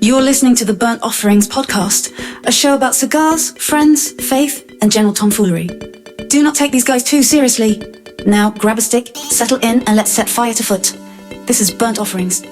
You're listening to the Burnt Offerings podcast, a show about cigars, friends, faith, and general tomfoolery. Do not take these guys too seriously. Now grab a stick, settle in, and let's set fire to foot. This is Burnt Offerings.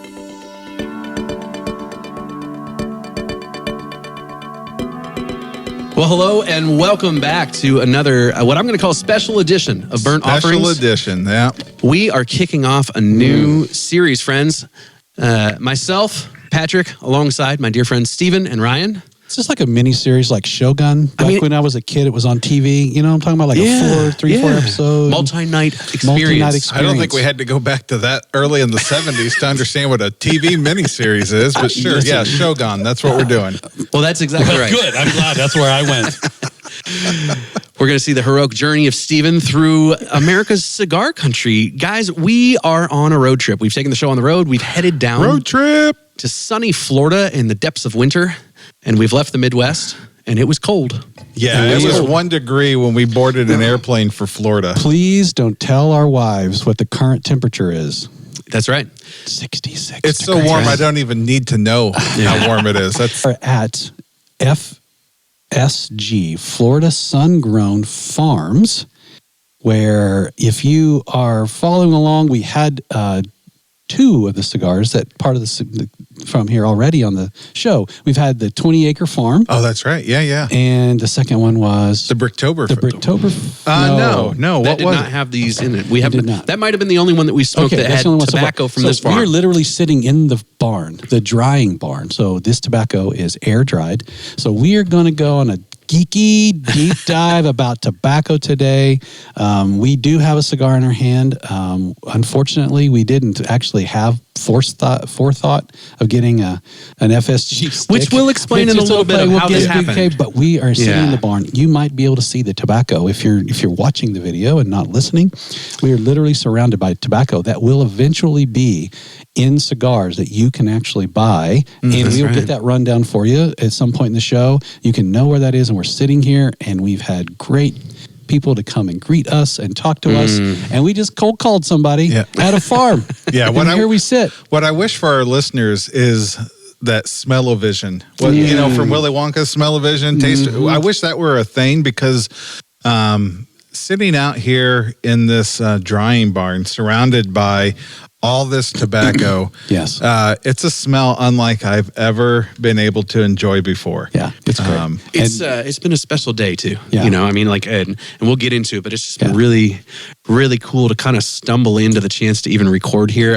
Well, hello and welcome back to another, what I'm going to call a special edition of Burnt Offerings. Special edition, yeah. We are kicking off a new series, friends. Myself, Patrick, alongside my dear friends Steven and Ryan. It's just like a mini series, like Shogun. When I was a kid, it was on TV. You know what I'm talking about? Like a 4 episode. Multi-night experience. I don't think we had to go back to that early in the 70s to understand what a TV miniseries is, but sure, yeah, Shogun, that's what we're doing. Well, that's exactly right. Good, I'm glad that's where I went. We're going to see the heroic journey of Steven through America's cigar country. Guys, we are on a road trip. We've taken the show on the road. We've headed down Road trip to sunny Florida in the depths of winter. And we've left the Midwest, and it was cold. Yeah, it was 1 degree when we boarded an airplane for Florida. Please don't tell our wives what the current temperature is. That's right. 66 It's so warm, I don't even need to know how warm it is. We're at FSG, Florida Sun-Grown Farms, where if you are following along, we had 2 of the cigars that part of the from here already on the show. We've had the 20 Acre Farm. Oh, that's right. Yeah. And the second one was the Bricktober. The Bricktober. No. That what did was not it? have these in it. We have not. That might have been the only one that we smoked that had tobacco from this farm. We are literally sitting in the barn, the drying barn. So this tobacco is air dried. So we are going to go on a geeky deep dive about tobacco today. We do have a cigar in our hand. Unfortunately, we didn't actually have forethought of getting an FSG stick, which we'll explain in a little bit of how this happened. Okay, but we are sitting in the barn. You might be able to see the tobacco if you're watching the video and not listening. We are literally surrounded by tobacco that will eventually be in cigars that you can actually buy, and we'll get that rundown for you at some point in the show. You can know where that is, and we're sitting here, and we've had great people to come and greet us and talk to us, and we just cold called somebody at a farm. Here we sit. What I wish for our listeners is that smell-o-vision. You know, from Willy Wonka's smell-o-vision, taste. I wish that were a thing because sitting out here in this drying barn, surrounded by all this tobacco, yes, it's a smell unlike I've ever been able to enjoy before. Yeah, it's great. It's been a special day too. Yeah. You know, I mean, like, and we'll get into it, but it's just been really, really cool to kind of stumble into the chance to even record here.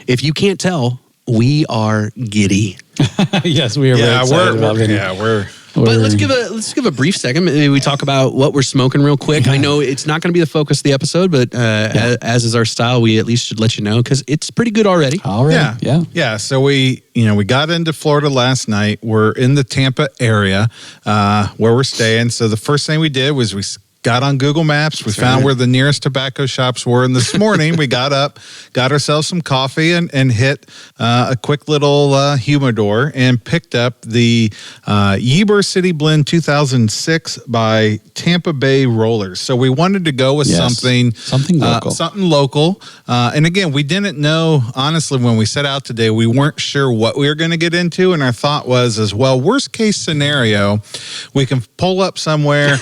If you can't tell, we are giddy. Yes, we are. Yeah, very excited we're. But let's give a brief second. Maybe we talk about what we're smoking real quick. I know it's not going to be the focus of the episode, but as is our style, we at least should let you know because it's pretty good already. Yeah. So we got into Florida last night. We're in the Tampa area where we're staying. So the first thing we did was we got on Google Maps. We found where the nearest tobacco shops were. And this morning we got up, got ourselves some coffee and hit a quick little humidor and picked up the Ybor City Blend 2006 by Tampa Bay Rollers. So we wanted to go with something local. And again, we didn't know, honestly, when we set out today, we weren't sure what we were going to get into. And our thought was as well, worst case scenario, we can pull up somewhere,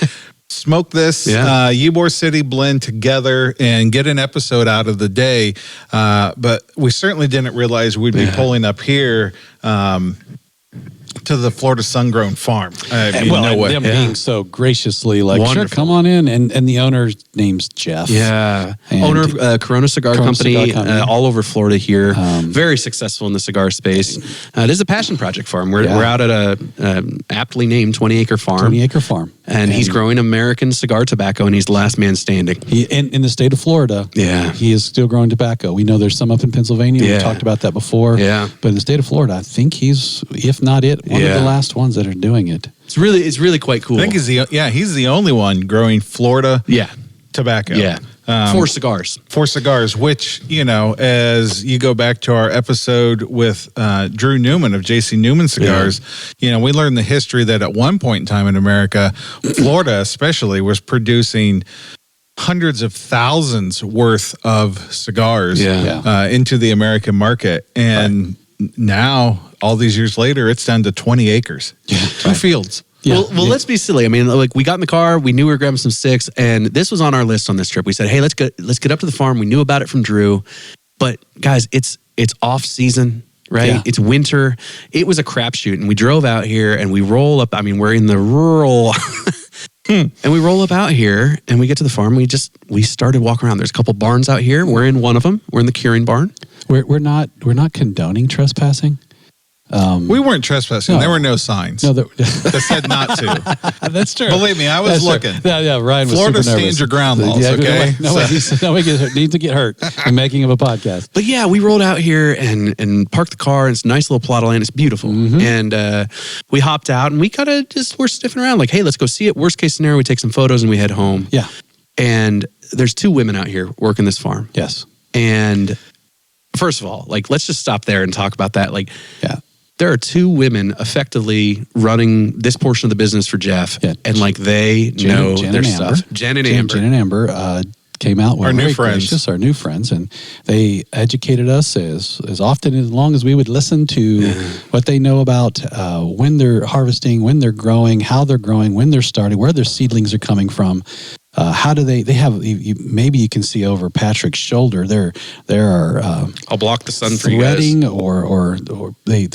smoke this Ybor City Blend together and get an episode out of the day. But we certainly didn't realize we'd be pulling up here to the Florida Sun-Grown Farm. Them being so graciously like, wonderful. Sure, come on in. And the owner's name's Jeff. Yeah. Owner of Corona Cigar Company, all over Florida here. Very successful in the cigar space. It is a passion project farm. We're out at a aptly named 20 Acre Farm. 20 Acre Farm. And he's growing American cigar tobacco, and he's the last man standing. In the state of Florida, he is still growing tobacco. We know there's some up in Pennsylvania. We've talked about that before. Yeah. But in the state of Florida, I think he's, if not one of the last ones that are doing it. It's really quite cool. I think he's the only one growing Florida tobacco. Yeah. For cigars, which, as you go back to our episode with Drew Newman of JC Newman Cigars, we learned the history that at one point in time in America, Florida especially was producing hundreds of thousands worth of cigars into the American market. And now all these years later, it's down to 20 acres, 2 fields. Yeah. Well, let's be silly. I mean, like we got in the car, we knew we were grabbing some sticks, and this was on our list on this trip. We said, hey, let's get up to the farm. We knew about it from Drew, but guys, it's off season, right? Yeah. It's winter. It was a crapshoot, and we drove out here, and we roll up. I mean, we're in the rural, and we roll up out here, and we get to the farm. We started walking around. There's a couple barns out here. We're in one of them. We're in the curing barn. We're not condoning trespassing. We weren't trespassing. No. There were no signs that said not to. That's true. Believe me, I was That's looking. True. Yeah, Ryan was Florida super nervous. stands your ground laws, okay? Nobody needs to get hurt in making of a podcast. But yeah, we rolled out here and parked the car. It's a nice little plot of land. It's beautiful. Mm-hmm. And we hopped out and we kind of we're sniffing around like, hey, let's go see it. Worst case scenario, we take some photos and we head home. Yeah. And there's 2 women out here working this farm. Yes. And first of all, like, let's just stop there and talk about that. Like, Yeah. there are 2 women effectively running this portion of the business for Jeff. Yeah. And like they know Jen their and Amber. stuff. Jen and Amber. Jen and Amber came out with Our new very friends. gracious, our new friends, and they educated us as often as long as we would listen to what they know about when they're harvesting, when they're growing, how they're growing, when they're starting, where their seedlings are coming from. How do they have? Maybe you can see over Patrick's shoulder. There are I'll block the sun for you guys. threading, or they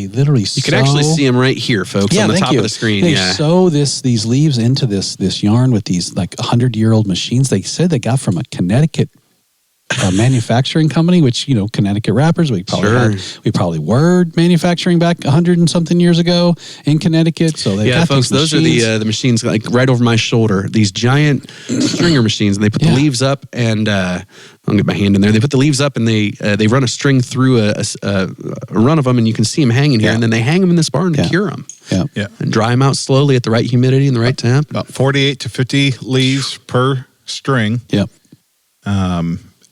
literally. You can actually see them right here, folks, on the top of the screen. They sew these leaves into this yarn with these like 100-year-old machines. They said they got from a Connecticut manufacturing company, which, Connecticut wrappers. We probably were manufacturing back 100 and something years ago in Connecticut. So they got folks, those machines. are the machines like right over my shoulder. These giant stringer machines, and they put the leaves up, and I'll get my hand in there. They put the leaves up, and they run a string through a run of them, and you can see them hanging here, and then they hang them in this barn to cure them. Yeah. And dry them out slowly at the right humidity and the right temp. About 48 to 50 leaves per string. Yep.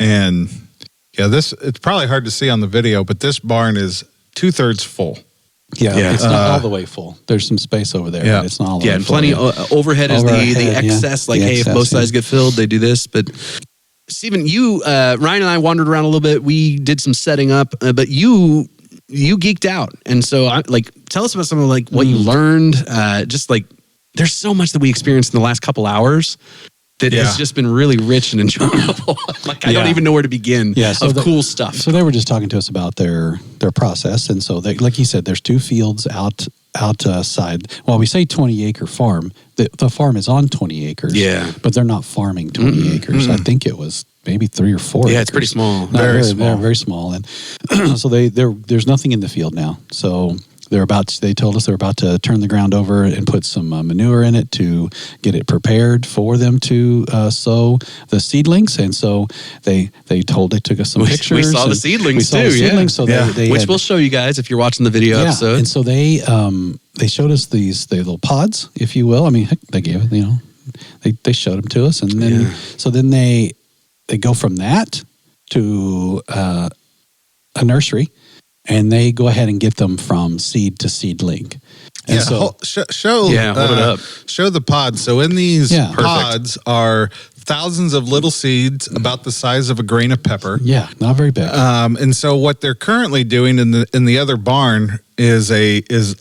And it's probably hard to see on the video, but this barn is 2/3 full. Yeah, it's not all the way full. There's some space over there. Yeah. But it's not all the way And full. plenty overhead is the Overhead, excess. yeah. Like, The hey, excess, if both sides get filled, they do this. But Stephen, Ryan and I wandered around a little bit. We did some setting up, but you geeked out. And so tell us about some of like what you learned. Just like, there's so much that we experienced in the last couple hours that has just been really rich and enjoyable. I don't even know where to begin of cool stuff. So they were just talking to us about their process. And so they, like he said, there's 2 fields outside. Well, we say 20-acre farm. The farm is on 20 acres. Yeah. But they're not farming 20 acres. I think it was maybe 3 or 4 acres. It's pretty small. Very small. Very small. And so there's nothing in the field now. So they told us they're about to turn the ground over and put some manure in it to get it prepared for them to sow the seedlings. And so they took us some pictures. We saw the seedlings too. So they which we'll show you guys if you're watching the video episode. And so they showed us the little pods, if you will. I mean, heck, they gave it, they showed them to us. And then, so then they go from that to a nursery. And they go ahead and get them from seed to seedling. And hold it up. Show the pods. So in these pods are thousands of little seeds about the size of a grain of pepper. Yeah, not very big. And so what they're currently doing in the other barn is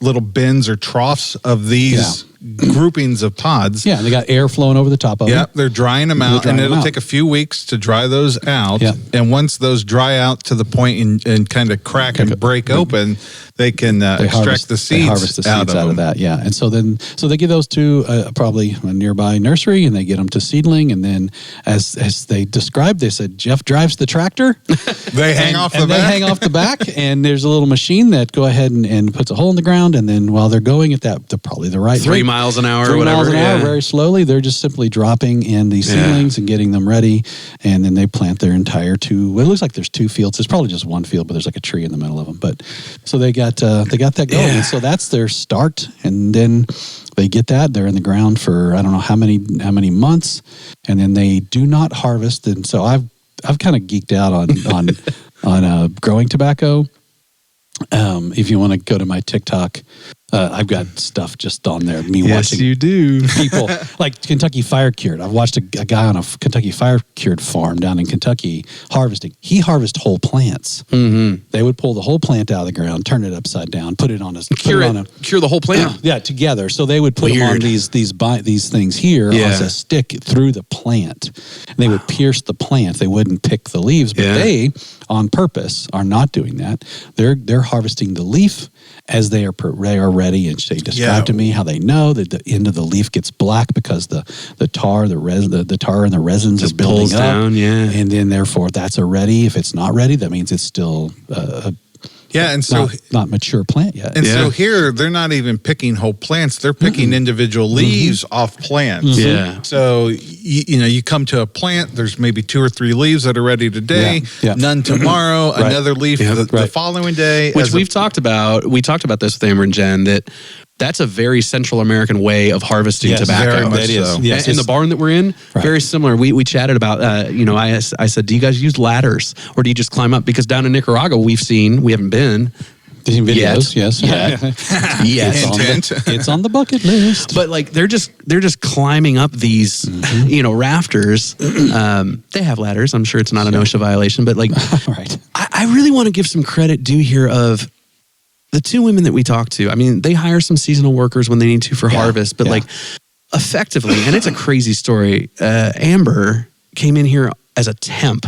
little bins or troughs of these groupings of pods. Yeah, and they got air flowing over the top of them. Yeah, they're drying them out, and it'll take a few weeks to dry those out. Yeah. And once those dry out to the point and kind of crack and break open, they can extract the seeds, out of that. Yeah, and so they give those to probably a nearby nursery, and they get them to seedling. And then, as they described, they said Jeff drives the tractor. They hang off the back. They hang off the back, and there's a little machine that go ahead and puts a hole in the ground, and then while they're going at probably the right 3 rate, miles an hour 3 or whatever. miles an hour, very slowly. They're just simply dropping in these seedlings and getting them ready, and then they plant their entire 2. Well, it looks like there's 2 fields. It's probably just 1 field, but there's like a tree in the middle of them. But so they got that going, and so that's their start, and then they get that. They're in the ground for I don't know how many months, and then they do not harvest. And so I've kind of geeked out on growing tobacco. If you want to go to my TikTok, I've got stuff just on there. Me Yes, watching you do. people like Kentucky Fire Cured. I've watched a guy on a Kentucky Fire Cured farm down in Kentucky harvesting. He harvests whole plants. Mm-hmm. They would pull the whole plant out of the ground, turn it upside down, put it on a Cure the whole plant. yeah, together. So they would put them on these things here as a stick through the plant. And they would pierce the plant. They wouldn't pick the leaves, but they, on purpose, are not doing that. They're harvesting the leaf as they are ready, and they describe to me how they know that the end of the leaf gets black because the tar, the tar and the resins just are building up, down, and then therefore that's a ready. If it's not ready, that means it's still and so not mature plant yet. And so here they're not even picking whole plants; they're picking individual leaves off plants. Yeah. So you come to a plant. There's maybe 2 or 3 leaves that are ready today. None tomorrow. Another leaf the following day. Which we've talked about. We talked about this with Amber and Jen. That's a very Central American way of harvesting tobacco. Very much so. Yes, in the barn that we're in, very similar. We chatted about, I said, do you guys use ladders or do you just climb up? Because down in Nicaragua, we haven't been. Videos, yes. Yes. It's on the bucket list. But like they're just climbing up these, rafters. They have ladders. I'm sure it's not an OSHA violation, but like, right. I really want to give some credit due here of the 2 women that we talked to. I mean, they hire some seasonal workers when they need to for harvest, but like effectively, and it's a crazy story. Amber came in here as a temp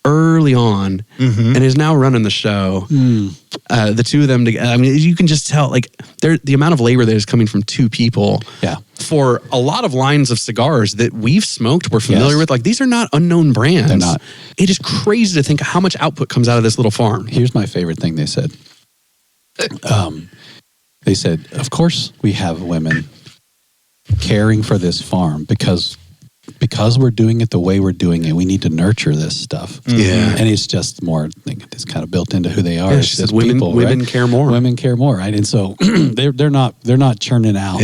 early on and is now running the show. The 2 of them together. I mean, you can just tell like the amount of labor that is coming from 2 people. Yeah. For a lot of lines of cigars that we've smoked, we're familiar with. Like these are not unknown brands. They're not. It is crazy to think how much output comes out of this little farm. Here's my favorite thing they said. They said, of course we have women caring for this farm because we're doing it the way we're doing it. We need to nurture this stuff. Yeah. And it's just more, it's kind of built into who they are. Yeah, as women, people, women right? care more. Women care more, right? And so they're not churning out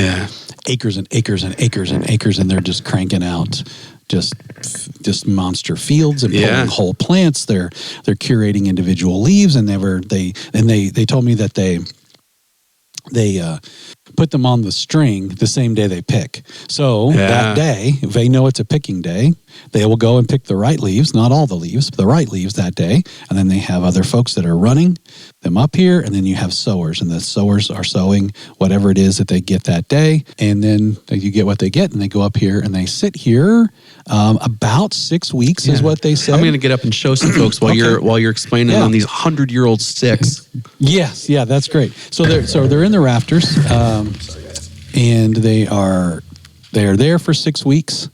acres and acres and acres and acres, and they're just cranking out just monster fields and pulling whole plants. They're curating individual leaves, and they told me that they put them on the string the same day they pick. So that day, if they know it's a picking day, they will go and pick the right leaves, not all the leaves, but the right leaves that day. And then they have other folks that are running them up here. And then you have sowers, and the sowers are sowing whatever it is that they get that day. And then you get what they get, and they go up here and they sit here about 6 weeks is what they said. I'm going to get up and show some folks while you're explaining on these 100-year-old sticks. Yes, that's great. So they're in the rafters, and they are there for 6 weeks,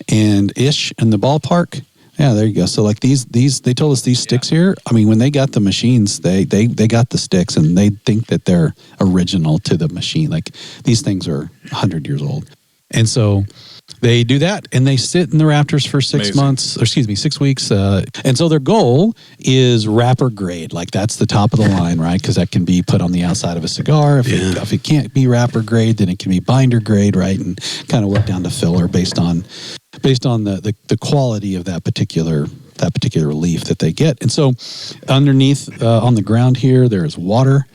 and ish in the ballpark. Yeah, there you go. So like these they told us these sticks here. I mean, when they got the machines, they got the sticks, and they think that they're original to the machine. Like these things are 100 years old, and so. They do that, and they sit in the rafters for 6 weeks. And so their goal is wrapper grade. Like that's the top of the line, right? Because that can be put on the outside of a cigar. If it can't be wrapper grade, then it can be binder grade, right? And kind of work down to filler based on the quality of that particular leaf that they get. And so underneath on the ground here, there is water.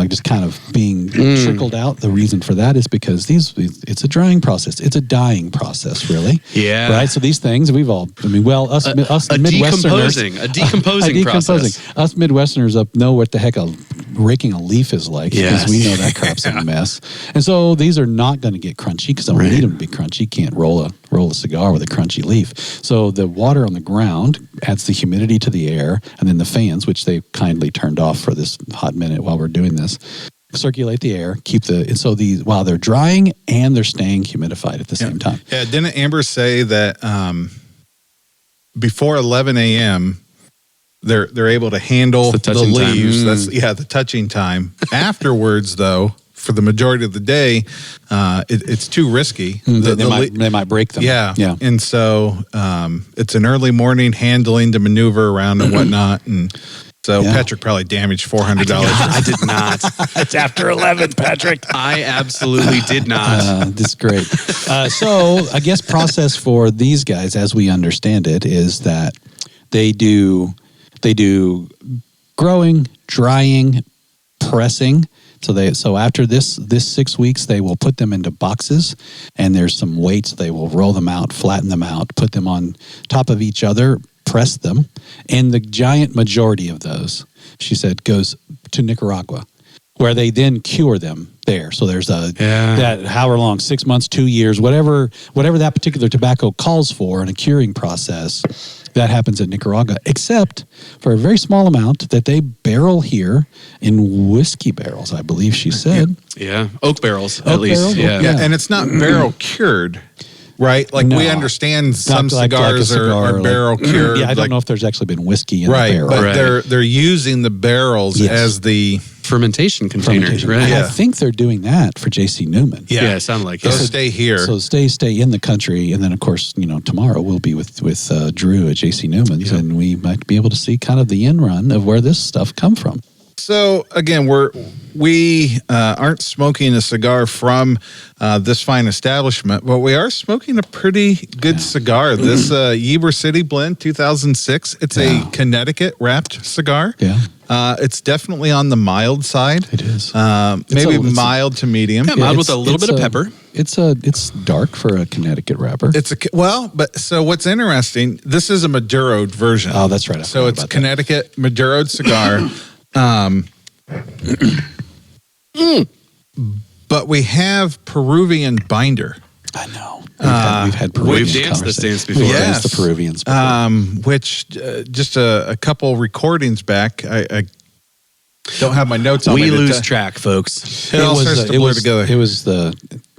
Just kind of being trickled out. The reason for that is because it's a drying process. It's a dying process, really. Yeah. Right? So these things, us Midwesterners. A decomposing process. Us Midwesterners know what the heck raking a leaf is like. Because we know that crap's a mess. And so these are not going to get crunchy because I don't need them to be crunchy. You can't roll a cigar with a crunchy leaf. So the water on the ground adds the humidity to the air, and then the fans, which they kindly turned off for this hot minute while we're doing this, circulate the air, while they're drying and they're staying humidified at the same time. Yeah, didn't Amber say that before 11 a.m. they're able to handle the leaves? Time. The touching time. Afterwards, though, for the majority of the day, it's too risky. They might break them. Yeah. And so it's an early morning handling to maneuver around and whatnot. And so Patrick probably damaged $400. I did not. It's after 11, Patrick. I absolutely did not. That's great. So I guess process for these guys, as we understand it, is that they do growing, drying, pressing. So after this 6 weeks, they will put them into boxes, and there's some weights. They will roll them out, flatten them out, put them on top of each other, press them, and the giant majority of those, she said, goes to Nicaragua, where they then cure them there. So there's that however long, 6 months, 2 years, whatever that particular tobacco calls for in a curing process, that happens in Nicaragua, except for a very small amount that they barrel here in whiskey barrels, I believe she said. Yeah, oak barrels, at least. barrels? Yeah. And it's not barrel cured, right? Like No. we understand some Like a cigars cigar, are barrel cured. Yeah, I don't like, know if there's actually been whiskey in right, the barrel. but Right. they're using the barrels Yes. as the Fermentation container, Fermentation. right? And Yeah. I think they're doing that for J.C. Newman. Yeah, it sounded like it. those stay here. So stay in the country, and then of course tomorrow we'll be with Drew at J.C. Newman's, and we might be able to see kind of the end run of where this stuff come from. So again, we aren't smoking a cigar from this fine establishment, but we are smoking a pretty good cigar. This Ybor City Blend 2006. It's a Connecticut wrapped cigar. Yeah. It's definitely on the mild side. It is. Maybe It's mild to medium. Yeah, mild with it's- a little it's bit of pepper. It's dark for a Connecticut wrapper. But so what's interesting? This is a Maduroed version. Oh, that's right. I So forgot it's about that. Connecticut Maduroed cigar. But we have Peruvian binder, I know. We've had We've Peruvian danced this conversations. dance before. We've Yes. danced the Peruvians before. which just a couple recordings back, I don't have my notes on me. We to lose tell- track, folks. It all starts to blur together. It was the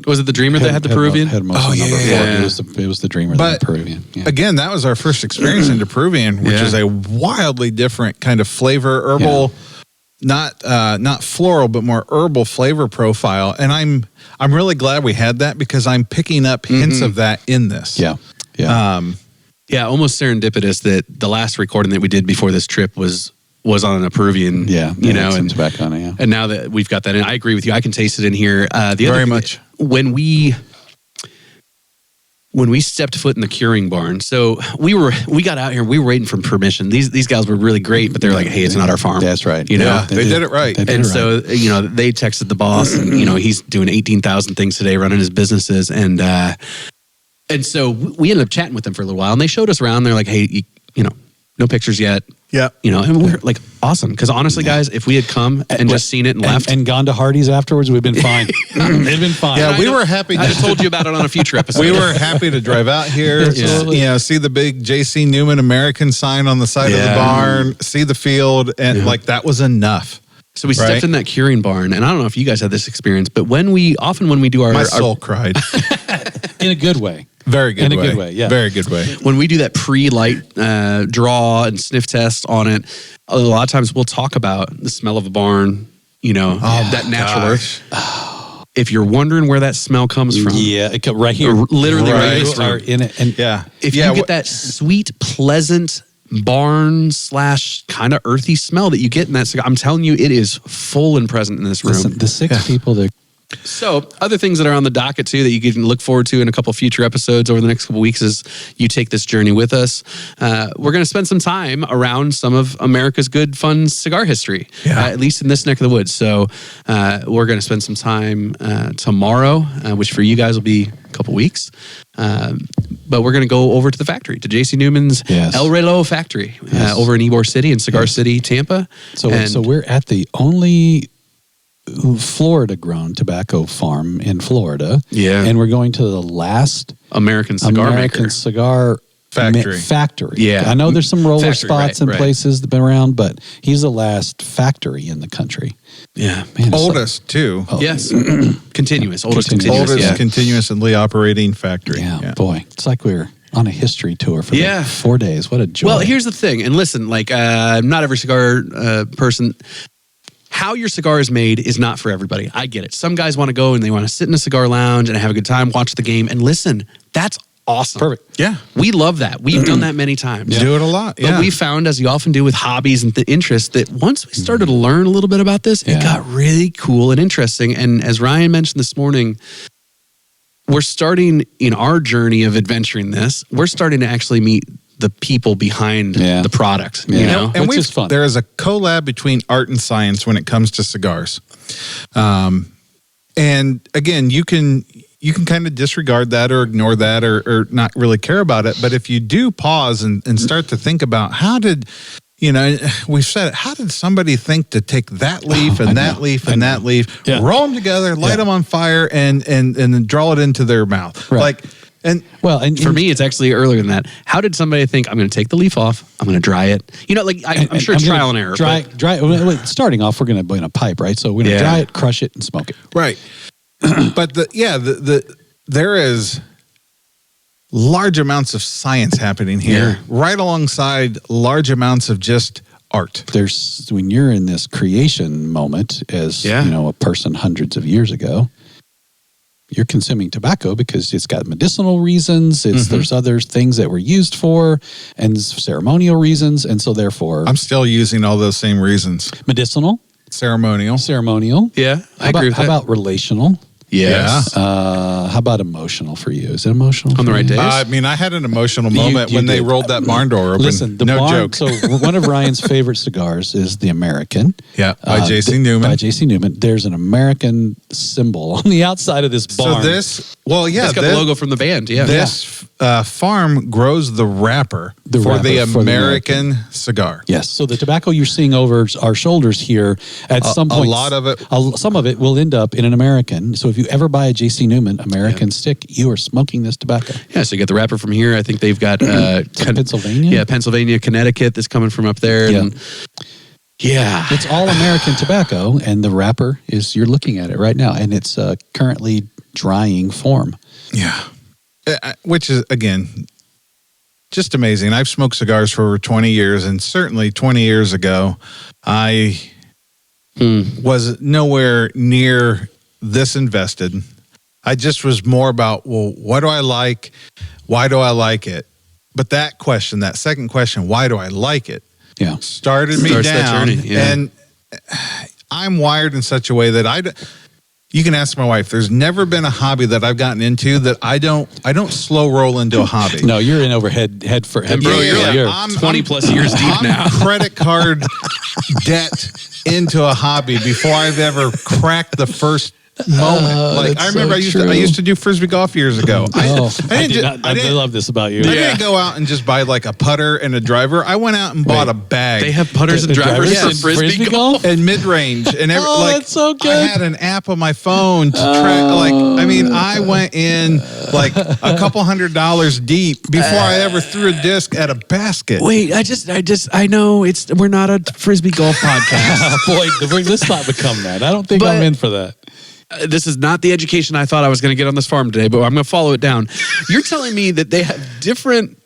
Was it the Dreamer that had the Peruvian? Headmost yeah, number yeah, 4. yeah. It was the Dreamer But that had Peruvian. Yeah. Again, that was our first experience into Peruvian, which Yeah. is a wildly different kind of flavor, herbal, not floral, but more herbal flavor profile. And I'm really glad we had that because I'm picking up hints of that in this. Yeah. Yeah. Yeah, almost serendipitous that the last recording that we did before this trip was on a Peruvian. yeah. you know, some and tobacco on it, yeah. and now that we've got that in, I agree with you. I can taste it in here. The other Very thing, much. when we stepped foot in the curing barn. So we got out here. We were waiting for permission. These guys were really great, but they're like, "Hey, it's not our farm." That's right. You know, Yeah, they did it right. They did and it right. so they texted the boss, and he's doing 18,000 things today, running his businesses, and so we ended up chatting with them for a little while, and they showed us around. They're like, "Hey, no pictures yet." Yeah. And we're like, awesome. Because honestly, guys, if we had come and just seen it and left, and gone to Hardee's afterwards, we've been fine. It'd been fine. Yeah, we were happy. I'd have told you about it on a future episode. We were happy to drive out here, Absolutely. see the big J.C. Newman American sign on the side of the Yeah. barn, see the field, and that was enough. So we stepped Right. in that curing barn, and I don't know if you guys had this experience, but when we do our My soul cried. in a good way. Very good In a way. good way, yeah. Very good way. when we do that pre-light draw and sniff test on it, a lot of times we'll talk about the smell of a barn, that natural earth. If you're wondering where that smell comes from, Yeah, it right here. Literally right in in this this room. room. In it, and Yeah. if yeah, you get that sweet, pleasant barn / kind of earthy smell that you get in that cigar, I'm telling you, it is full and present in this room. listen, the 6 people that So other things that are on the docket too that you can look forward to in a couple future episodes over the next couple weeks is you take this journey with us. We're going to spend some time around some of America's good, fun cigar history, at least in this neck of the woods. So we're going to spend some time tomorrow, which for you guys will be a couple weeks. But we're going to go over to the factory, to J.C. Newman's Yes. El Reloj factory over in Ybor City in Cigar City, Tampa. So we're at the only Florida-grown tobacco farm in Florida. Yeah. And we're going to the last American cigar American maker. cigar factory. Yeah. I know there's some roller Factory, spots right, and places that have been around, but he's the last factory in the country. Yeah. Man, it's oldest too. Yes. Continuous. Oldest Continuous. continuous. Oldest Yeah. continuously operating factory. yeah, boy. It's like we're on a history tour for Yeah. 4 days. What a joy. Well, here's the thing, and listen, not every cigar person. How your cigar is made is not for everybody. I get it. Some guys want to go and they want to sit in a cigar lounge and have a good time, watch the game, and listen. That's awesome. Perfect. Yeah. We love that. We've done that many times. Do it a lot. But Yeah. we found, as you often do with hobbies and interests, that once we started to learn a little bit about this, it got really cool and interesting. And as Ryan mentioned this morning, we're starting in our journey of adventuring this, we're starting to actually meet the people behind Yeah. the product, Yeah. you know? And Which is fun. there is a collab between art and science when it comes to cigars. And again, you can kind of disregard that or ignore that or not really care about it. But if you do pause and start to think about we've said it, how did somebody think to take that leaf and that leaf and that leaf, roll them together, light them on fire, and then draw it into their mouth? Right. And for me, it's actually earlier than that. How did somebody think, I'm going to take the leaf off, I'm going to dry it? I'm sure it's trial and error. Starting off, we're going to put in a pipe, right? So we're going to dry it, crush it, and smoke it. Right. But there is large amounts of science happening here, right alongside large amounts of just art. When you're in this creation moment as a person hundreds of years ago, you're consuming tobacco because it's got medicinal reasons. There's other things that were used for and ceremonial reasons. And so therefore, I'm still using all those same reasons. Medicinal, ceremonial. Yeah. I agree with how that. about relational? Yes. How about emotional for you? Is it emotional? On the right days? I had an emotional moment when they rolled that barn door open. Listen, joke. So one of Ryan's favorite cigars is the American. Yeah, by J.C. Newman. By J.C. Newman. There's an American symbol on the outside of this barn. It's got the logo from the band. Yeah. This farm grows the wrapper for the American cigar. Yes. So the tobacco you're seeing over our shoulders here, at some point, some of it will end up in an American. So if you ever buy a J.C. Newman American stick, you are smoking this tobacco. Yeah. So you get the wrapper from here. I think they've got Pennsylvania. Yeah, Pennsylvania, Connecticut. That's coming from up there. Yeah. Yeah. It's all American tobacco, and the wrapper you're looking at it right now, and it's currently drying form. Yeah. Which is, again, just amazing. I've smoked cigars for over 20 years, and certainly 20 years ago, I was nowhere near this invested. I just was more about, well, what do I like? Why do I like it? But that second question, why do I like it? Yeah. Started me down. That journey, yeah. And I'm wired in such a way that you can ask my wife. There's never been a hobby that I've gotten into that I don't slow roll into a hobby. No, you're in over head for head. And bro, you're 20 plus years deep now. Credit card debt into a hobby before I've ever cracked the first moment. I remember I used to do Frisbee golf years ago. I love this about you. I didn't go out and just buy like a putter and a driver. I went out and bought a bag. They have putters and drivers for Frisbee golf? And mid-range. And that's so good. I had an app on my phone to track. I went in like a couple $100 deep before I ever threw a disc at a basket. Wait, I know we're not a Frisbee golf podcast. Boy, let's not become that. I don't think I'm in for that. This is not the education I thought I was going to get on this farm today, but I'm going to follow it down. You're telling me that they have different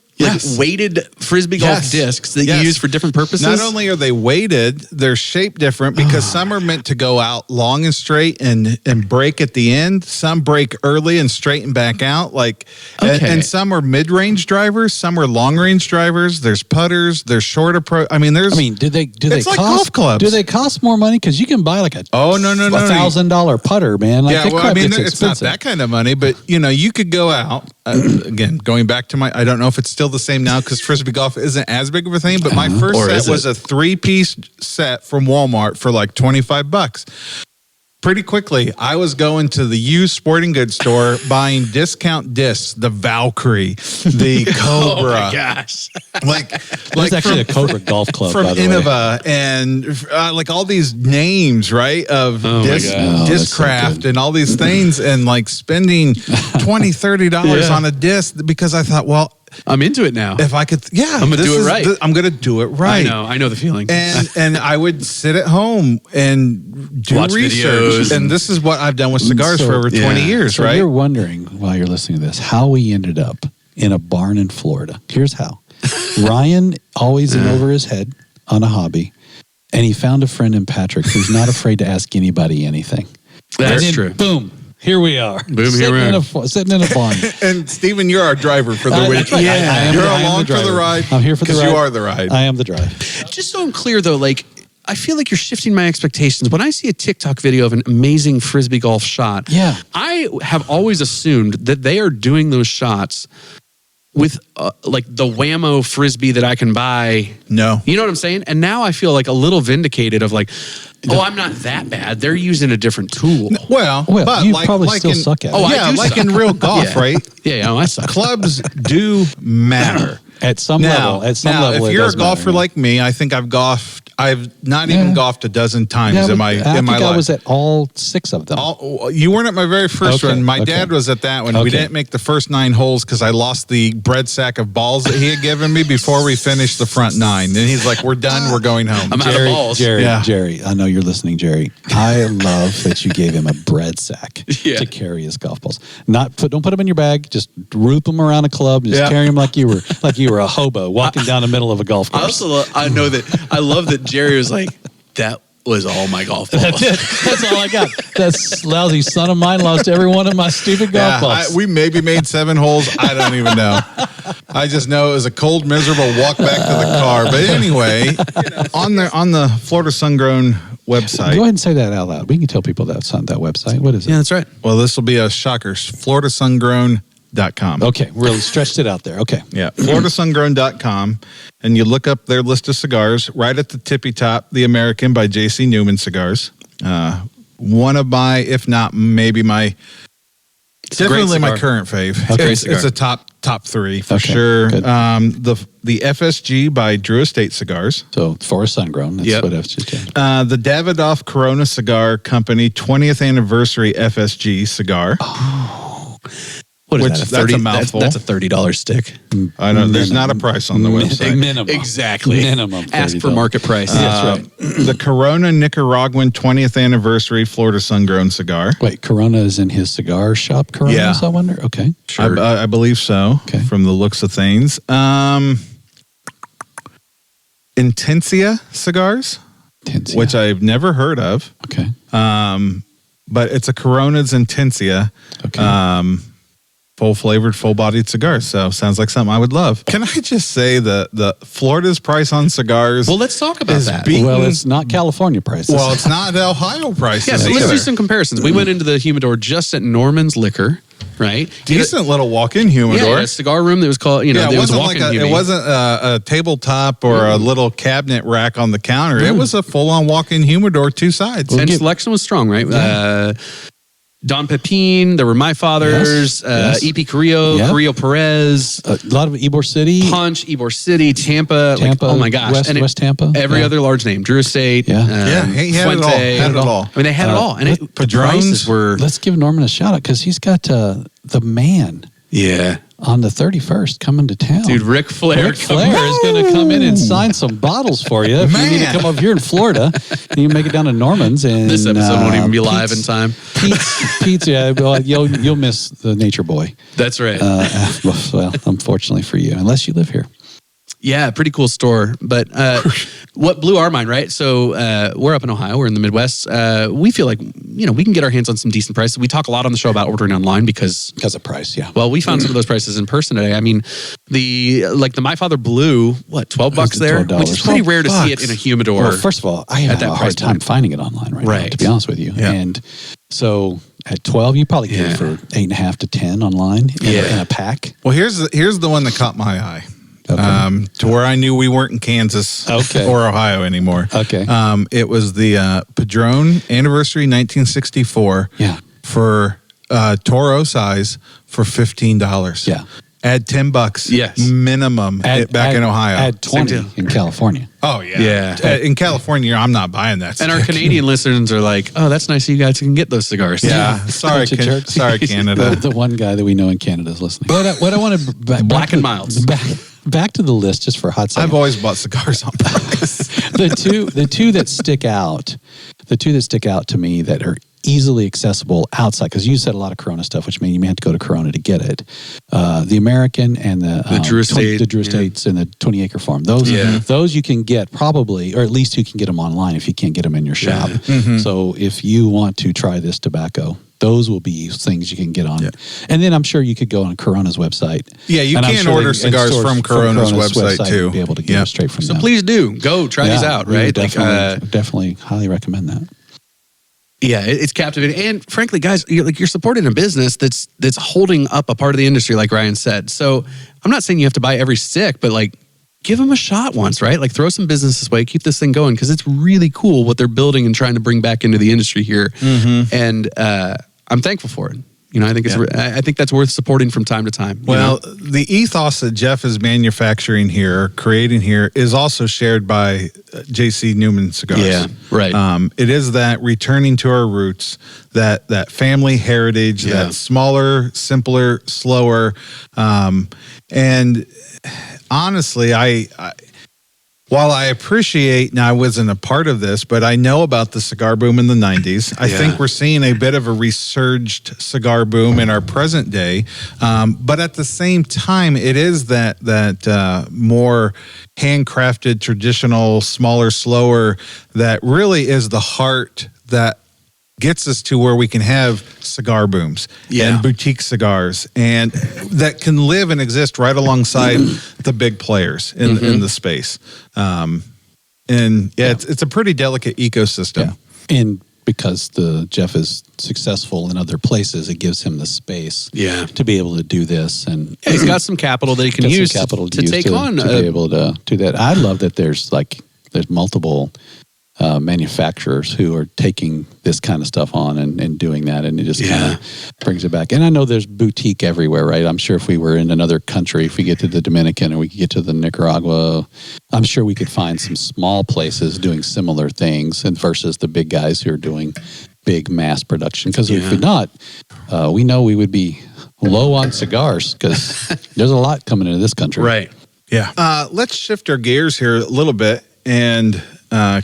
weighted Frisbee golf discs that you use for different purposes? Not only are they weighted, they're shaped different because some are meant to go out long and straight and break at the end. Some break early and straighten back out. And some are mid-range drivers. Some are long-range drivers. There's putters. There's short approach. Do they cost like golf clubs? Do they cost more money? Because you can buy like a $1,000 putter, man. It's not that kind of money, but you could go out. Again, going back to I don't know if it's still the same now because Frisbee golf isn't as big of a thing, but my first set was a 3-piece set from Walmart for like $25. Pretty quickly, I was going to the used sporting goods store buying discount discs, the Valkyrie, the Cobra. Oh my gosh. There's actually a Cobra golf club from by the Innova and all these names, right? Of Discraft so and all these things and spending $20, $30 on a disc because I thought, well, I'm into it now. If I could, I'm gonna do it right. I'm gonna do it right. I know the feeling. And I would sit at home and do watch research. And this is what I've done with cigars for over 20 years, right? You're wondering while you're listening to this how we ended up in a barn in Florida. Here's how. Ryan always in over his head on a hobby, and he found a friend in Patrick who's not afraid to ask anybody anything. That's true. Boom. Here we are. Boom, here we are. Sitting in a barn. And Stephen, you're our driver for the week. You're along for the ride. I'm here for the ride. Because you are the ride. I am the drive. Just so I'm clear, though, I feel like you're shifting my expectations. When I see a TikTok video of an amazing Frisbee golf shot, I have always assumed that they are doing those shots with like the whammo frisbee that I can buy. No. You know what I'm saying? And now I feel like a little vindicated of like, oh, I'm not that bad. They're using a different tool. Well, Well, but you like, probably like still in, suck at it. Oh, I yeah, do like suck. in real golf, Yeah. right? Yeah, I suck. Clubs do matter. At some level, If it you're a does golfer matter. like me, I think I've not even golfed a dozen times in my I in my think life. I was at all 6 of them. You weren't at my very first Okay, one. My okay. dad was at that one. Okay. We didn't make the first 9 holes because I lost the bread sack of balls that he had given me before we finished the front 9. And he's like, "We're done. We're going home." I'm out of balls. Jerry, I know you're listening, Jerry. I love that you gave him a bread sack Yeah. to carry his golf balls. Don't put them in your bag. Just root them around a club. Just carry them like you were a hobo walking down the middle of a golf course. I love that Jerry was like, that was all my golf balls. That's all I got. That lousy son of mine lost every one of my stupid golf balls. We maybe made 7 holes. I don't even know. I just know it was a cold, miserable walk back to the car. But anyway, on the Florida Sungrown website. Go ahead and say that out loud. We can tell people that's on that website. What is it? Yeah, that's right. Well, this will be a shocker. FloridaSungrown.com. Okay, really stretched it out there. Okay. Yeah, FloridaSungrown.com, and you look up their list of cigars. Right at the tippy top, the American by J.C. Newman Cigars. One of my, if not maybe my, definitely my current fave. Okay. It's a top 3 for Okay, sure. good. The FSG by Drew Estate Cigars. So Forest Sungrown. That's what FSG. The Davidoff Corona Cigar Company 20th anniversary FSG cigar. What is Which, that? that's a mouthful. That's a $30 stick. I know there's not a price on the website. Minimum. Exactly. Minimum. Ask for $30. market price. That's right. The Corona Nicaraguan 20th anniversary Florida Sungrown cigar. Wait, Corona is in his cigar shop, Coronas, Yeah. I wonder? Okay. Sure. I believe so, Okay. from the looks of things. Intensia cigars, Tensia. which I've never heard of, Okay. but it's a Corona's Intensia. Okay. Full flavored, full bodied cigar. So sounds like something I would love. Can I just say the Florida's price on cigars? Well, let's talk about is that. beaten- Well, it's not California prices. well, it's not Ohio prices. Yeah, so let's either. do some comparisons. We went into the humidor just at Norman's Liquor, right? Decent little walk-in humidor. Yeah, a cigar room that was called, Yeah, it it was wasn't walk-in like humidor. it wasn't a tabletop or a little cabinet rack on the counter. It was a full-on walk-in humidor, 2 sides. And selection was strong, right? Don Pepin, there were My Fathers, Yes. E.P. Carrillo, Yep. Carrillo Perez, a lot of Ybor City. Punch, Ybor City, Tampa. Tampa, oh my gosh. West Tampa. Every Yeah. other large name. Drew Estate. Yeah. Yeah, he had it all. Fuente. Had it all. I mean, they had it all. And the Padrones. prices were... Let's give Norman a shout out because he's got the man Yeah. on the 31st coming to town. Dude, Ric Flair. Ric Flair is going to come in and sign some bottles for you if you need to come over here in Florida. You can make it down to Norman's. And This episode won't even be live in Pete's- time. Pete's, yeah, well, you'll miss the Nature Boy. That's right. Well, unfortunately for you, unless you live here. Yeah, pretty cool store. But what blew our mind, right? So we're up in Ohio. We're in the Midwest. We feel like, we can get our hands on some decent prices. We talk a lot on the show about ordering online because Because of price, yeah. well, we found some of those prices in person today. I mean, the My Father Blue, what, $12 there? $12. Which is pretty rare to see it in a humidor. Well, first of all, I at have that a price hard time point. finding it online right now, Right. to be honest with you. Yeah. And so at 12, you probably get it for 8.5 to 10 online in a pack. Well, here's the one that caught my eye. Okay. To where I knew we weren't in Kansas or Ohio anymore. Okay. It was the Padron Anniversary 1964 Yeah. for Toro size for $15. Yeah. Add $10 Yes. minimum back in Ohio. Add 20 Same deal. in California. Oh, yeah. Yeah. In California, I'm not buying that. And our stick. Canadian listeners are like, oh, that's nice you guys can get those cigars. Yeah. Sorry, Bunch of jerks. sorry, Canada. The one guy that we know in Canada is listening. What I want to Black and Milds. Back to the list just for a hot second. I've always bought cigars on price. the two that stick out to me that are easily accessible outside, because you said a lot of Corona stuff, which means you may have to go to Corona to get it. The American and the Drew Estate, the Drew Estates and the 20 Acre Farm. Those you can get probably, or at least you can get them online if you can't get them in your shop. So if you want to try this tobacco, those will be things you can get on. And then I'm sure you could go on Corona's website. Yeah, you And I'm can sure order and cigars stores from Corona's website, too. and be able to get them straight from So them. please do go try these out, we would right? Definitely highly recommend that. Yeah, it's captivating. And frankly, guys, you're supporting a business that's holding up a part of the industry, like Ryan said. So I'm not saying you have to buy every stick, but like give them a shot once, right? Like throw some business this way, keep this thing going, because it's really cool what they're building and trying to bring back into the industry here. And I'm thankful for it. I think I think that's worth supporting from time to time. Well, the ethos that Jeff is manufacturing here, creating here, is also shared by J.C. Newman Cigars. Yeah, right. It is that returning to our roots, that family heritage, that smaller, simpler, slower, and honestly, while I appreciate, now I wasn't a part of this, but I know about the cigar boom in the 90s. I think we're seeing a bit of a resurged cigar boom in our present day. But at the same time, it is that more handcrafted, traditional, smaller, slower, that really is the heart that gets us to where we can have cigar booms and boutique cigars, and that can live and exist right alongside the big players in the space. It's a pretty delicate ecosystem. Yeah. And because Jeff is successful in other places, it gives him the space to be able to do this. And he's got some capital that he can use to take on. To be able to do that. I love that there's multiple manufacturers who are taking this kind of stuff on and doing that, and it just kind of brings it back. And I know there's boutique everywhere, right? I'm sure if we were in another country, if we get to the Dominican or we could get to the Nicaragua, I'm sure we could find some small places doing similar things, and versus the big guys who are doing big mass production. Because if not, we know we would be low on cigars, because there's a lot coming into this country. Right. Yeah. Let's shift our gears here a little bit and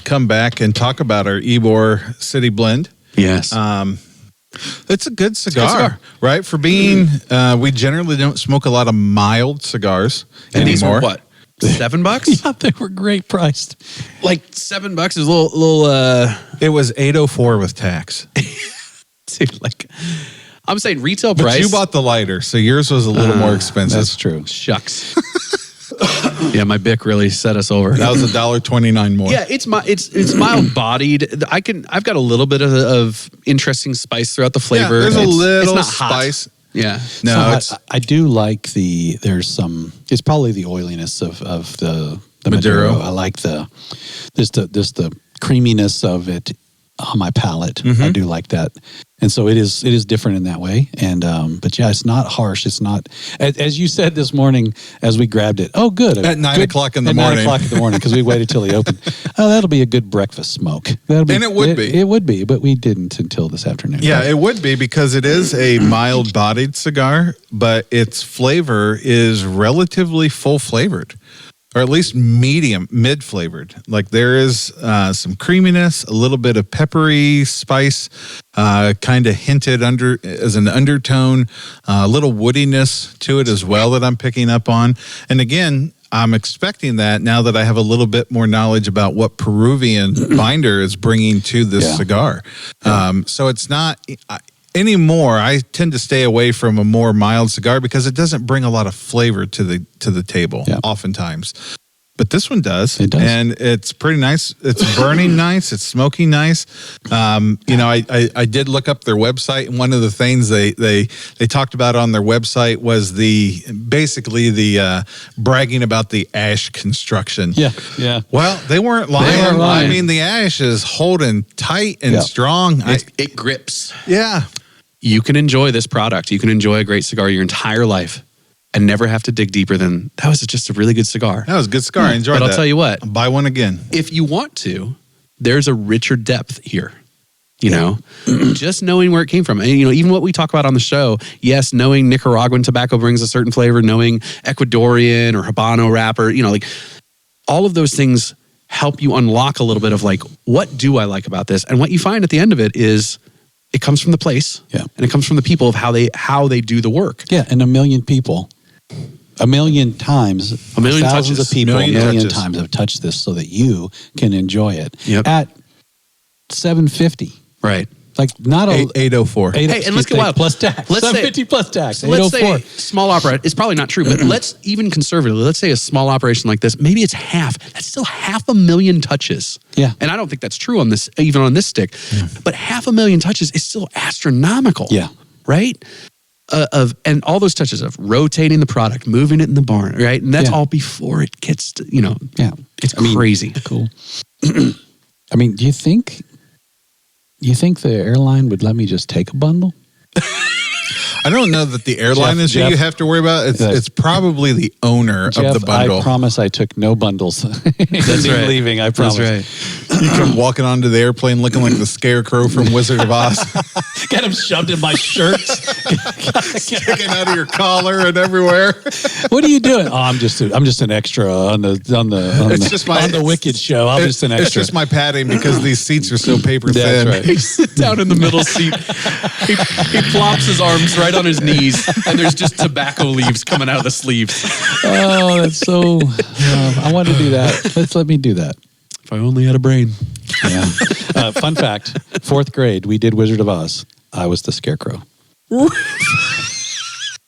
come back and talk about our Ybor City Blend. Yes. It's a good cigar, right? For being, we generally don't smoke a lot of mild cigars and anymore. These were what? $7? Yeah, they were great priced. Like $7 is a little. It was $8.04 with tax. Dude, like, I'm saying retail But price. you bought the lighter, so yours was a little more expensive. That's true. Shucks. Yeah, my Bic really set us over. That was $1.29 more. Yeah, it's mild bodied. I've got a little bit of interesting spice throughout the flavor. Yeah, there's a little it's not spice. Hot. Yeah. No, I do like it's probably the oiliness of the Maduro. I like the creaminess of it on my palate. I do like that. And so it is different in that way. And but yeah, it's not harsh. It's not, as you said this morning as we grabbed it. Oh, good. At 9 o'clock in the morning. 9 o'clock in the morning, because we waited till he opened. Oh, that'll be a good breakfast smoke. And it would be. It would be, but we didn't until this afternoon. Yeah, it would be, because it is a mild bodied cigar, but its flavor is relatively full flavored. Or at least mid flavored. Like there is some creaminess, a little bit of peppery spice, kind of hinted as an undertone, a little woodiness to it as well that I'm picking up on. And again, I'm expecting that now that I have a little bit more knowledge about what Peruvian binder is bringing to this cigar. So it's not... Anymore, I tend to stay away from a more mild cigar because it doesn't bring a lot of flavor to the table, oftentimes. But this one does. It does. And it's pretty nice. It's burning nice. It's smoking nice. I did look up their website, and one of the things they talked about on their website was basically the bragging about the ash construction. Yeah. Well, they weren't lying. I mean, the ash is holding tight and strong. It grips. Yeah. You can enjoy this product. You can enjoy a great cigar your entire life and never have to dig deeper than, that was just a really good cigar. That was a good cigar. I enjoyed that. But I'll tell you what. I'll buy one again. If you want to, there's a richer depth here. Just knowing where it came from. And, even what we talk about on the show, yes, knowing Nicaraguan tobacco brings a certain flavor, knowing Ecuadorian or Habano wrapper, all of those things help you unlock a little bit of like, what do I like about this? And what you find at the end of it is, it comes from the place, and it comes from the people of how they do the work. Yeah, and a million people, a million times, thousands touches, of people, a million touches. times have touched this so that you can enjoy it Yep. at $7.50. Right. Like not a 804. Hey, and let's get wild. Plus tax. Let's say 750 plus tax. So let's 804. say small operation. It's probably not true, but let's even conservatively. Let's say a small operation like this. Maybe it's half. That's still 500,000 touches. Yeah. And I don't think that's true on this, even on this stick. But 500,000 touches is still astronomical. Yeah. Right. And all those touches of rotating the product, moving it in the barn, right? And that's all before it gets to, it's crazy. Cool. I mean, do you think the airline would let me just take a bundle? I don't know that the airline is who Jeff, you have to worry about. It's probably the owner of the bundle. I promise I took no bundles. That's right. Leaving, I promise. That's right. You come walking onto the airplane looking like the scarecrow from Wizard of Oz. Got them shoved in my shirts. Sticking out of your collar and everywhere. What are you doing? Oh, I'm just an extra on the Wicked show. I'm just an extra. It's just my padding because these seats are so paper thin. That's right. He sits down in the middle seat. He plops his arms right on his knees, and there's just tobacco leaves coming out of the sleeves. Oh, that's so. I want to do that. Let me do that. If I only had a brain. Yeah. Fun fact: 4th grade, we did Wizard of Oz. I was the Scarecrow.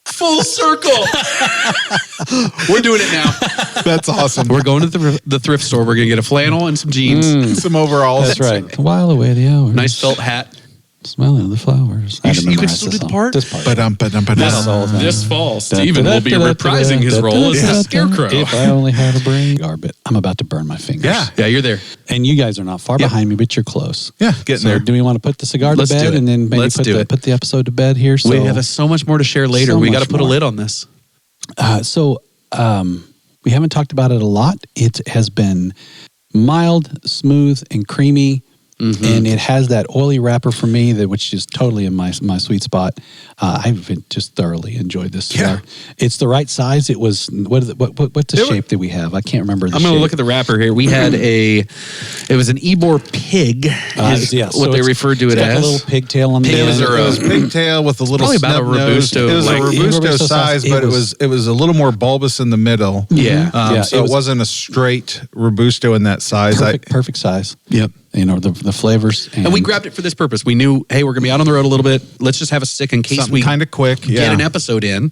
Full circle. We're doing it now. That's awesome. We're going to the thrift store. We're going to get a flannel and some jeans. Some overalls. That's right. While away the hours. Nice felt hat. Smelling the flowers. You can still do the part? This part. This fall, Steven will be reprising his role as the Scarecrow. If I only had a brain. But I'm about to burn my fingers. Yeah, you're there. And you guys are not far behind me, but you're close. Yeah, getting there. Do we want to put the cigar Let's to do bed it. and then maybe Let's put the episode to bed here? So, We have so much more to share later. So We got to much put a more. lid on this. We haven't talked about it a lot. It has been mild, smooth, and creamy. Mm-hmm. And it has that oily wrapper for me, which is totally in my sweet spot. I've just thoroughly enjoyed this cigar. Yeah. It's the right size. It was what's the shape that we have? I can't remember. I'm going to look at the wrapper here. We had it was an Ybor pig. What they referred to it as. As a little pigtail on the end. It was pigtail with a little probably about a Robusto. It was a Robusto size, but it was a little more bulbous in the middle. Yeah. So it wasn't a straight Robusto in that size. Perfect size. Yep. The flavors. And we grabbed it for this purpose. We knew, hey, we're going to be out on the road a little bit. Let's just have a stick in case something we kind of quick get an episode in.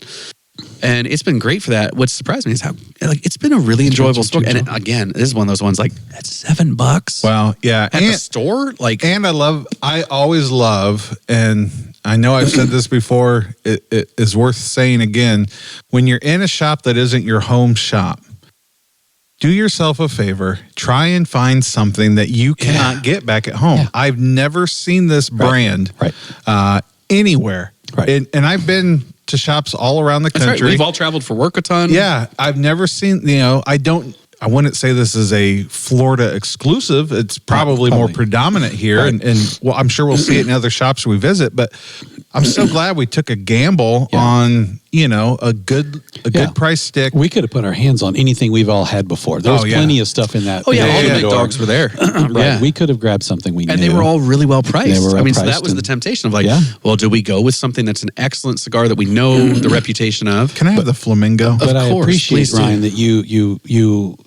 And it's been great for that. What surprised me is how it's been a really enjoyable smoke. And again, this is one of those ones that's $7. Wow. Yeah. At the store. And I always love, and I know I've said this before, it is worth saying again, when you're in a shop that isn't your home shop, do yourself a favor, try and find something that you cannot get back at home. Yeah. I've never seen this brand anywhere. Right. And I've been to shops all around the country. That's right. We've all traveled for work a ton. Yeah. I've never seen, I wouldn't say this is a Florida exclusive. It's probably more predominant here. Right. And well, I'm sure we'll see it in other shops we visit, but I'm so glad we took a gamble on, a good price stick. We could have put our hands on anything we've all had before. There was plenty of stuff in that. Oh yeah, all the big dogs were there. Right. Yeah. We could have grabbed something we knew. And they were all really well priced. So that was the temptation of well, do we go with something that's an excellent cigar that we know the reputation of? Can I have the flamingo? But I appreciate, Ryan, that you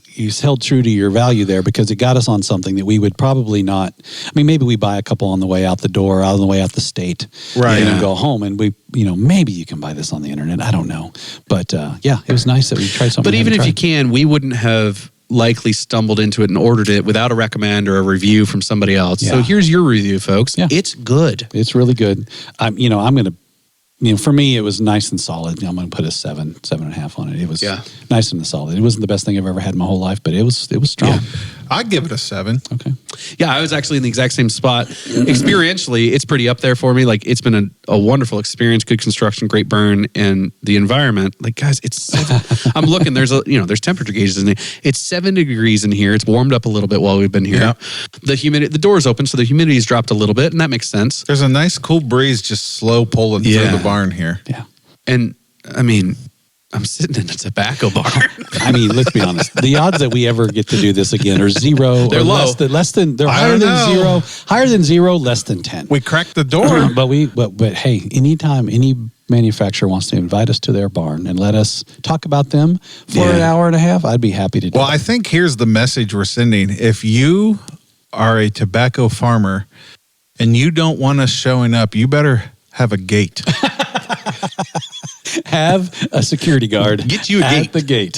held true to your value there because it got us on something that we would probably not. I mean, maybe we buy a couple on the way out the door, on the way out the state, right? And go home, and we, maybe you can buy this on the internet. I don't know, but it was nice that we tried something. But even if you can, we wouldn't have likely stumbled into it and ordered it without a recommend or a review from somebody else. Yeah. So here's your review, folks. Yeah. It's good. It's really good. I'm going to. For me, it was nice and solid. I'm going to put a 7.5 on it. It was nice and solid. It wasn't the best thing I've ever had in my whole life, but it was strong. Yeah. I'd give it a 7. Okay. Yeah, I was actually in the exact same spot. Experientially, it's pretty up there for me. It's been a wonderful experience, good construction, great burn, and the environment. Guys, I'm looking. There's temperature gauges in there. It's 7 degrees in here. It's warmed up a little bit while we've been here. Yeah. The door's open, so the humidity's dropped a little bit, and that makes sense. There's a nice cool breeze just slow pulling through the barn here. Yeah. And I'm sitting in a tobacco barn. Let's be honest. The odds that we ever get to do this again are 0. They're low. They're higher than 0. Higher than 0, less than 10. We cracked the door. But hey, anytime any manufacturer wants to invite us to their barn and let us talk about them for an hour and a half, I'd be happy to do Well, I think here's the message we're sending. If you are a tobacco farmer and you don't want us showing up, you better have a gate. Have a security guard. Get you a at gate. the gate.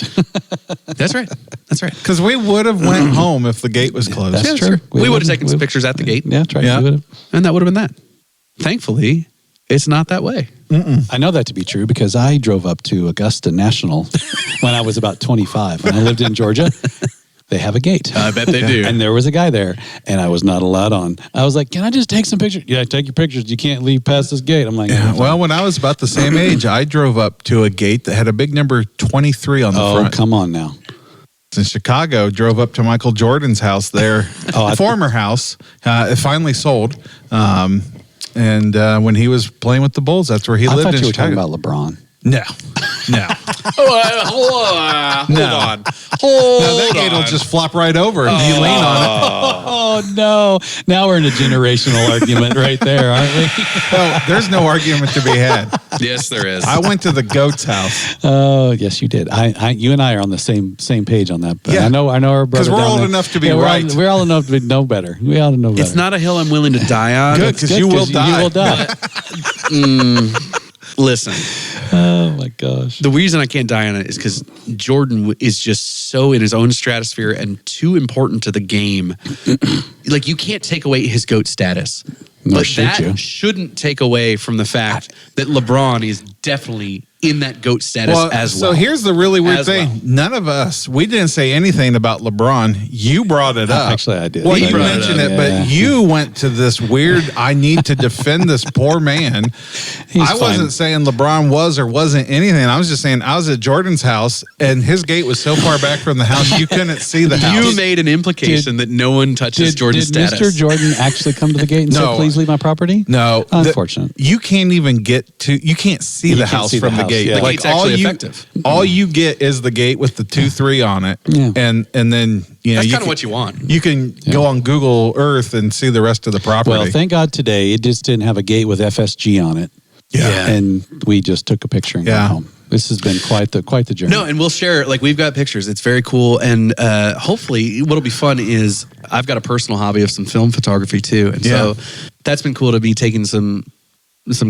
That's right. That's right. Because we would have went home if the gate was closed. That's Yeah, true. sure. We would have taken some pictures at the gate. Yeah, that's right. Yeah. We would've. And that would have been that. Thankfully, it's not that way. I know that to be true because I drove up to Augusta National when I was about 25. When I lived in Georgia, they have a gate. I bet they do. And there was a guy there, and I was not allowed on. I was like, "Can I just take some pictures?" Yeah, take your pictures. You can't leave past this gate. I'm like, Yeah, well, when I was about the same age, I drove up to a gate that had a big number 23 on the "Oh, front. come on now." In Chicago, drove up to Michael Jordan's house there, former house. It finally sold. And when he was playing with the Bulls, that's where he I lived thought in you were Chicago. talking about LeBron. No. Hold on. No, that gate will just flop right over and you lean on it. Oh no! Now we're in a generational argument right there, aren't we? Oh, there's no argument to be had. Yes, there is. I went to the goat's house. Oh yes, you did. You and I are on the same page on that. But Yeah. I know our brother. 'Cause we're down old there- enough to be Yeah, right. We're all enough to know better. We ought to know better. It's not a hill I'm willing to die on. Good, because you will die. You will die. Listen, Oh my gosh. the reason I can't die on it is because Jordan is just so in his own stratosphere and too important to the game. Like, you can't take away his GOAT status. Nor But should that you. shouldn't take away from the fact that LeBron is definitely in that GOAT status as well. So here's the really weird As thing. well. None of us, we didn't say anything about LeBron. You brought it up. Actually, I did. Well, He you brought it mentioned up. it, Yeah. but you went to this weird, I need to defend this poor man. He's I fine. wasn't saying LeBron was or wasn't anything. I was just saying I was at Jordan's house and his gate was so far back from the house you couldn't see the house. You made an implication that no one touches Jordan's did status. Mr. Jordan actually come to the gate and No. say, "Please leave my property"? No, Unfortunate. you can't even get to. You can't see the can't house see the from the house, gate. yeah. The gate's actually effective. All you get is the gate with the 2-3 on it, Yeah. and then That's you kind of can- what you want. You can go on Google Earth and see the rest of the property. Well, thank God today it just didn't have a gate with FSG on it. Yeah. And we just took a picture and Yeah. got home. This has been quite the journey. No, and we'll share. Like, we've got pictures. It's very cool, and hopefully, what'll be fun is I've got a personal hobby of some film photography too, and so that's been cool to be taking some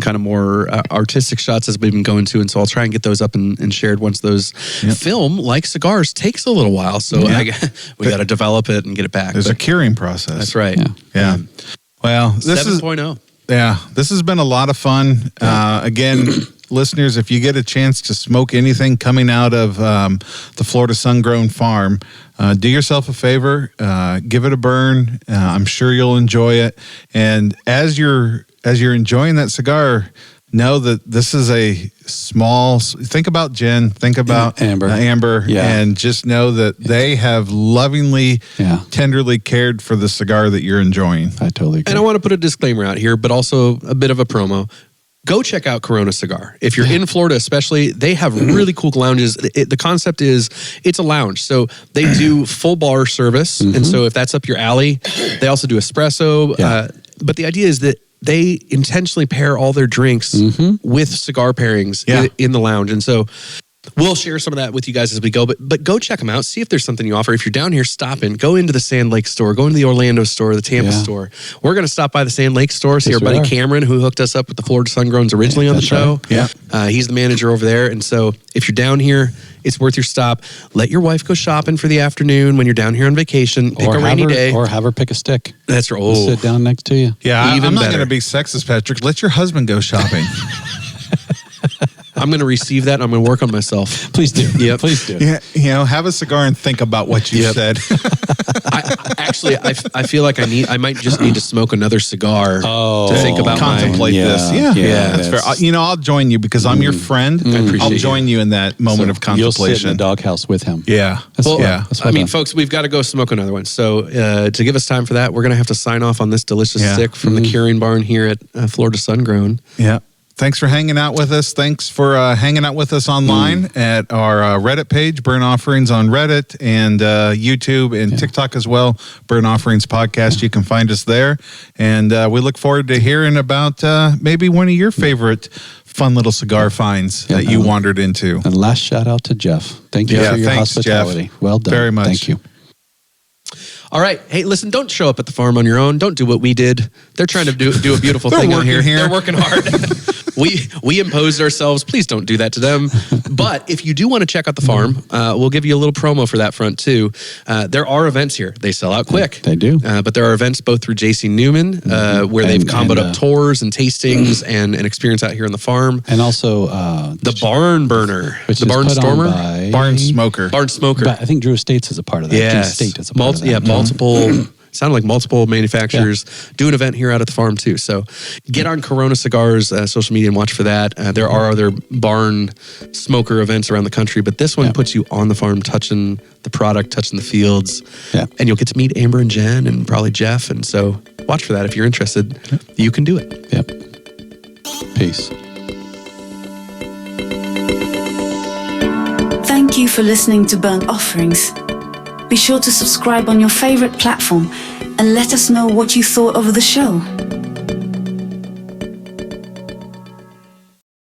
kind of more artistic shots as we've been going to, and so I'll try and get those up and shared once those film, like cigars, takes a little while. So we got to develop it and get it back. There's But a curing process. that's right. Yeah. Yeah. Well, this is 7.0. this has been a lot of fun. Again, listeners, if you get a chance to smoke anything coming out of the Florida Sun-Grown Farm, do yourself a favor, give it a burn. I'm sure you'll enjoy it. And as you're enjoying that cigar, know that this is a small. Think about Jen. Think about Amber, Yeah. and just know that they have lovingly, tenderly cared for the cigar that you're enjoying. I totally agree. And I want to put a disclaimer out here, but also a bit of a promo. Go check out Corona Cigar. If you're in Florida, especially, they have really cool lounges. The concept is it's a lounge. So they do full bar service. And so if that's up your alley, they also do espresso. Yeah. But the idea is that they intentionally pair all their drinks with cigar pairings in the lounge. And so we'll share some of that with you guys as we go, but go check them out. See if there's something you offer. If you're down here, stop in. Go into the Sand Lake store. Go into the Orlando store, the Tampa store. We're going to stop by the Sand Lake store, see Yes, our buddy we are. Cameron, who hooked us up with the Florida Sun-Growns originally on the That's show. right. Yeah. He's the manager over there. And so if you're down here, it's worth your stop. Let your wife go shopping for the afternoon when you're down here on vacation. Pick a rainy day. Or have her pick a stick. That's right. We'll sit down next to you. Yeah, Even I'm not better. going to be sexist, Patrick. Let your husband go shopping. I'm going to receive that and I'm going to work on myself. Please do. Yep. Please do. Yeah, have a cigar and think about what you said. I feel like I might just need to smoke another cigar to think about Contemplate this. Yeah, that's fair. I'll join you because I'm your friend. I'll join you in that moment of You'll sit in contemplation. the doghouse with him. Yeah. Well, That's I mean, folks, we've got to go smoke another one. So to give us time for that, we're going to have to sign off on this delicious stick from the Curing Barn here at Florida Sun-Grown. Yeah. Thanks for hanging out with us. Thanks for hanging out with us online at our Reddit page, Burn Offerings on Reddit, and YouTube and TikTok as well, Burn Offerings Podcast. You can find us there. And we look forward to hearing about maybe one of your favorite fun little cigar finds that you wandered into. And last shout out to Jeff. Thank you for your thanks, hospitality. Jeff. Well done. Very much. Thank you. All right. Hey, listen, don't show up at the farm on your own. Don't do what we did. They're trying to do a beautiful thing out here. They're working hard. We imposed ourselves. Please don't do that to them. But if you do want to check out the farm, we'll give you a little promo for that front too. There are events here. They sell out quick. They do. But there are events both through JC Newman, where they've comboed up tours and tastings and an experience out here on the farm. And also the Barn Burner, the Barn Stormer, Barn Smoker. Barn Smoker. But I think Drew Estates is a part of that. Drew Estate is a part of that. Yeah, multiple. Sounded like multiple manufacturers do an event here out at the farm too. So get on Corona Cigars social media and watch for that. There are other barn smoker events around the country, but this one puts you on the farm, touching the product, touching the fields, and you'll get to meet Amber and Jen and probably Jeff. And so watch for that if you're interested. You can do it. Yep. Peace. Thank you for listening to Burnt Offerings. Be sure to subscribe on your favorite platform and let us know what you thought of the show.